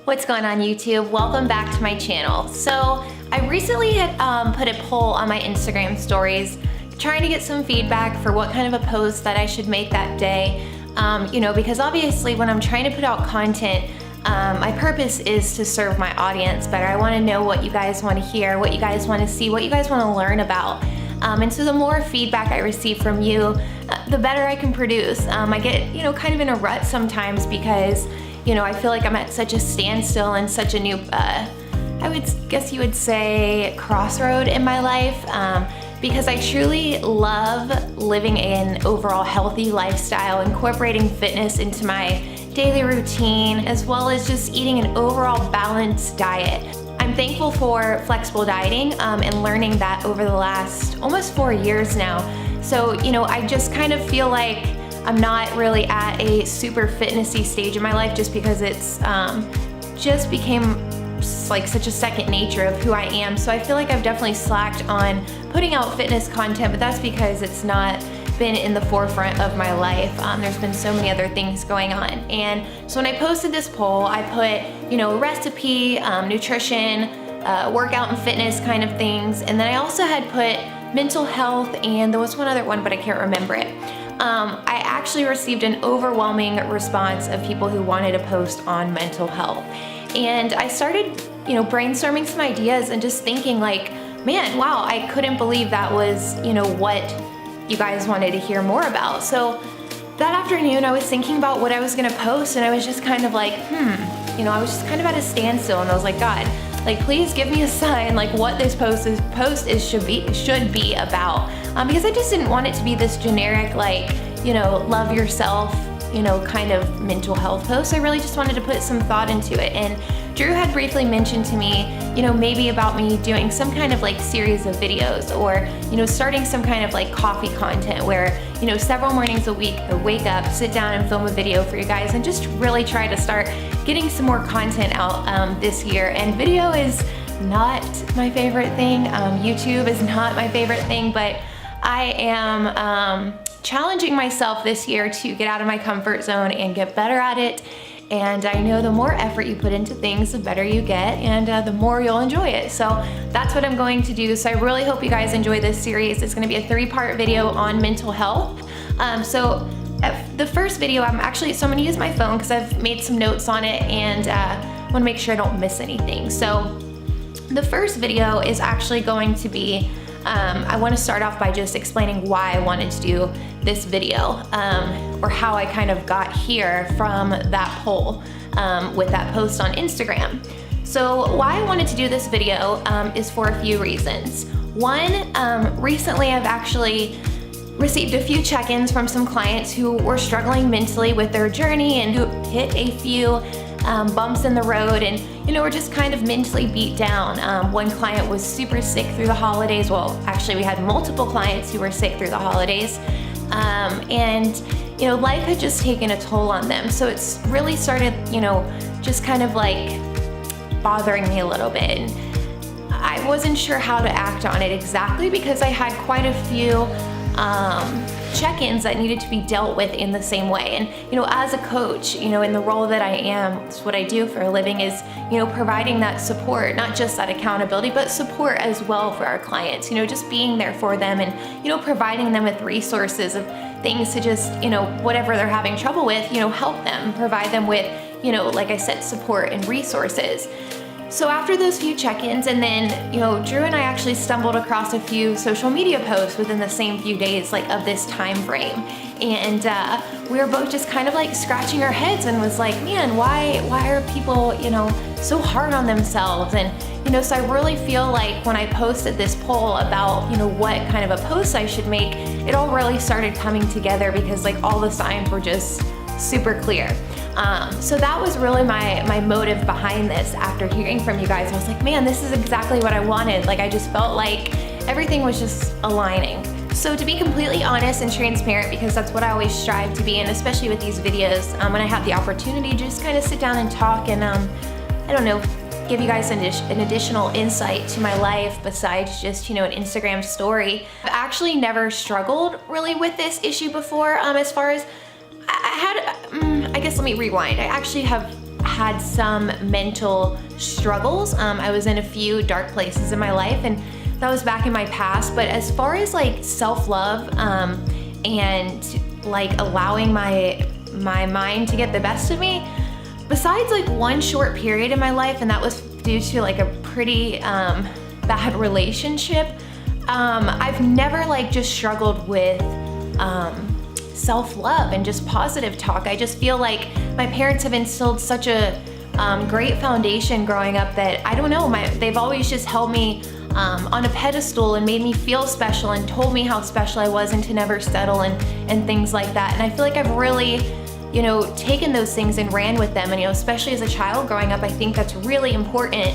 What's going on, YouTube? Welcome back to my channel. So I recently had put a poll on my Instagram stories trying to get some feedback for what kind of a post that I should make that day. Because obviously when I'm trying to put out content, my purpose is to serve my audience better. I want to know what you guys want to hear, what you guys want to see, what you guys want to learn about. And so the more feedback I receive from you, the better I can produce. I get, kind of in a rut sometimes because, I feel like I'm at such a standstill and such a new, I would guess you would say, crossroad in my life. Because I truly love living an overall healthy lifestyle, incorporating fitness into my daily routine, as well as just eating an overall balanced diet. I'm thankful for flexible dieting and learning that over the last almost 4 years now. So, I just kind of feel like I'm not really at a super fitnessy stage in my life just because it's just became like such a second nature of who I am. So I feel like I've definitely slacked on putting out fitness content, but that's because it's not been in the forefront of my life. There's been so many other things going on. And so when I posted this poll, I put, recipe, nutrition, workout and fitness kind of things. And then I also had put mental health, and there was one other one, but I can't remember it. I actually received an overwhelming response of people who wanted to post on mental health. And I started, brainstorming some ideas and just thinking like, man, wow, I couldn't believe that was, what you guys wanted to hear more about. So that afternoon I was thinking about what I was gonna post, and I was just kind of like, I was just kind of at a standstill, and I was like, God, like, please give me a sign like what this post should be about. Because I just didn't want it to be this generic, like, love yourself, kind of mental health post. I really just wanted to put some thought into it. And Drew had briefly mentioned to me, maybe about me doing some kind of like series of videos, or, starting some kind of like coffee content where, several mornings a week I wake up, sit down and film a video for you guys, and just really try to start getting some more content out this year. And video is not my favorite thing. YouTube is not my favorite thing, but I am challenging myself this year to get out of my comfort zone and get better at it. And I know the more effort you put into things, the better you get, and the more you'll enjoy it. So that's what I'm going to do. So I really hope you guys enjoy this series. It's gonna be a 3-part video on mental health. The first video, so I'm gonna use my phone because I've made some notes on it, and wanna make sure I don't miss anything. So the first video is actually going to be, I want to start off by just explaining why I wanted to do this video, or how I kind of got here from that poll with that post on Instagram. So why I wanted to do this video is for a few reasons. One, recently I've actually received a few check-ins from some clients who were struggling mentally with their journey and who hit a few bumps in the road, and we're just kind of mentally beat down. One client was super sick through the holidays. Well, actually we had multiple clients who were sick through the holidays. Life had just taken a toll on them. So it's really started, just kind of like bothering me a little bit. And I wasn't sure how to act on it exactly because I had quite a few check-ins that needed to be dealt with in the same way. And as a coach, in the role that I am, it's what I do for a living, is providing that support, not just that accountability, but support as well for our clients. Just being there for them, and providing them with resources of things to just whatever they're having trouble with, help them, provide them with like I said, support and resources. So after those few check-ins, and then, Drew and I actually stumbled across a few social media posts within the same few days, like of this time frame. And we were both just kind of like scratching our heads and was like, man, why are people, so hard on themselves? And, so I really feel like when I posted this poll about, what kind of a post I should make, it all really started coming together because like all the signs were just super clear. So that was really my motive behind this. After hearing from you guys, I was like, man, this is exactly what I wanted. Like, I just felt like everything was just aligning. So to be completely honest and transparent, because that's what I always strive to be, and especially with these videos, when I have the opportunity to just kind of sit down and talk and, I don't know, give you guys an additional insight to my life besides just, an Instagram story. I've actually never struggled really with this issue before, as far as I guess let me rewind. I actually have had some mental struggles. I was in a few dark places in my life, and that was back in my past. But as far as like self-love and like allowing my mind to get the best of me, besides like one short period in my life, and that was due to like a pretty bad relationship, I've never like just struggled with self-love and just positive talk. I just feel like my parents have instilled such a great foundation growing up that, I don't know, they've always just held me on a pedestal and made me feel special and told me how special I was and to never settle and things like that. And I feel like I've really, you know, taken those things and ran with them. And, you know, especially as a child growing up, I think that's really important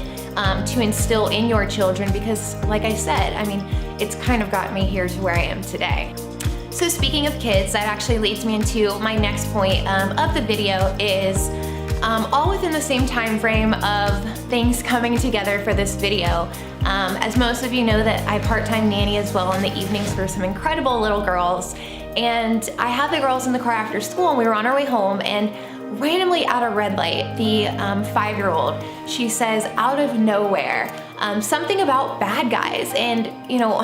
to instill in your children because, like I said, I mean, it's kind of got me here to where I am today. So speaking of kids, that actually leads me into my next point of the video is all within the same time frame of things coming together for this video. As most of you know, that I part-time nanny as well in the evenings for some incredible little girls. And I had the girls in the car after school and we were on our way home, and randomly at a red light, the 5-year-old, she says out of nowhere, something about bad guys. And you know,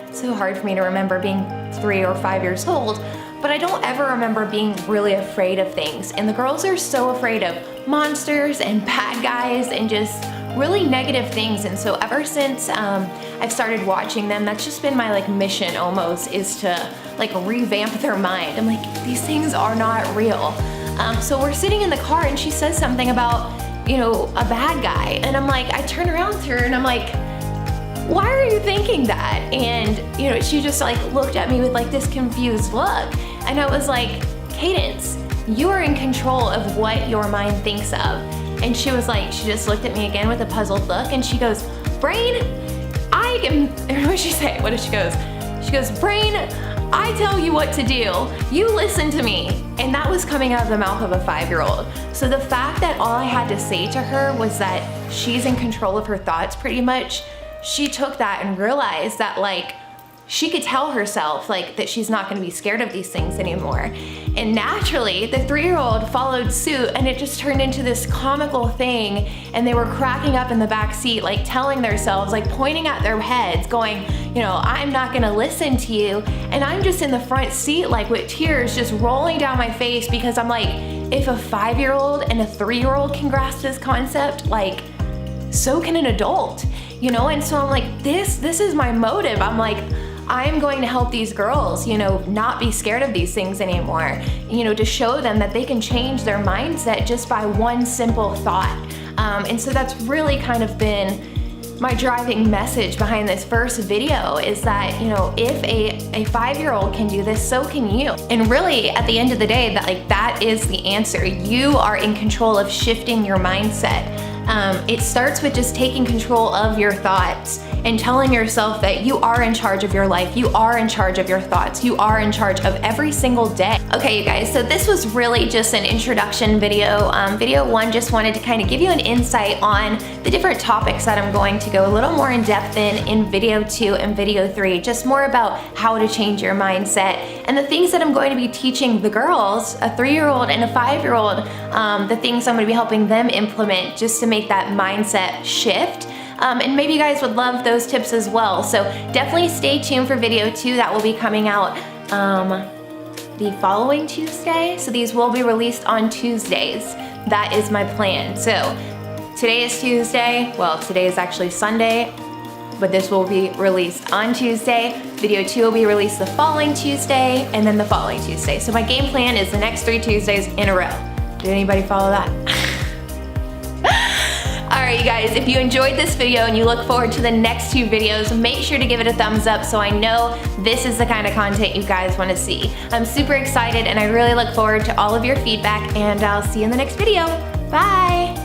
it's so hard for me to remember being 3 or 5 years old, but I don't ever remember being really afraid of things. And the girls are so afraid of monsters and bad guys and just really negative things. And so ever since I've started watching them, that's just been my like mission almost, is to like revamp their mind. I'm like, these things are not real. So we're sitting in the car and she says something about, you know, a bad guy. And I'm like, I turn around to her and I'm like, why are you thinking that? And you know, she just like looked at me with like this confused look. And I was like, Cadence, you are in control of what your mind thinks of. And she was like, she just looked at me again with a puzzled look and she goes, Brain, I am, what did she say? What did she goes? She goes, Brain, I tell you what to do. You listen to me. And that was coming out of the mouth of a 5-year-old. So the fact that all I had to say to her was that she's in control of her thoughts pretty much, she took that and realized that like she could tell herself like that she's not gonna be scared of these things anymore. And naturally, the 3-year-old followed suit, and it just turned into this comical thing, and they were cracking up in the back seat, like telling themselves, like pointing at their heads, going, you know, I'm not gonna listen to you. And I'm just in the front seat, like with tears just rolling down my face, because I'm like, if a 5-year-old and a 3-year-old can grasp this concept, like, so can an adult, you know? And so I'm like, this is my motive. I'm like, I'm going to help these girls, you know, not be scared of these things anymore, you know, to show them that they can change their mindset just by one simple thought. And so that's really kind of been my driving message behind this first video, is that, you know, if a 5-year-old can do this, so can you. And really, at the end of the day, that is the answer. You are in control of shifting your mindset. It starts with just taking control of your thoughts and telling yourself that you are in charge of your life, you are in charge of your thoughts, you are in charge of every single day. Okay, you guys, so this was really just an introduction video. Video 1 just wanted to kind of give you an insight on the different topics that I'm going to go a little more in depth in video 2 and video 3, just more about how to change your mindset and the things that I'm going to be teaching the girls, a 3-year-old and a 5-year-old, the things I'm going to be helping them implement just to make that mindset shift. And maybe you guys would love those tips as well. So definitely stay tuned for video 2 that will be coming out the following Tuesday. So these will be released on Tuesdays. That is my plan. So today is Tuesday. Well, today is actually Sunday, but this will be released on Tuesday. Video 2 will be released the following Tuesday, and then the following Tuesday. So my game plan is the next 3 Tuesdays in a row. Did anybody follow that? Alright you guys, if you enjoyed this video and you look forward to the next 2 videos, make sure to give it a thumbs up so I know this is the kind of content you guys want to see. I'm super excited and I really look forward to all of your feedback, and I'll see you in the next video. Bye!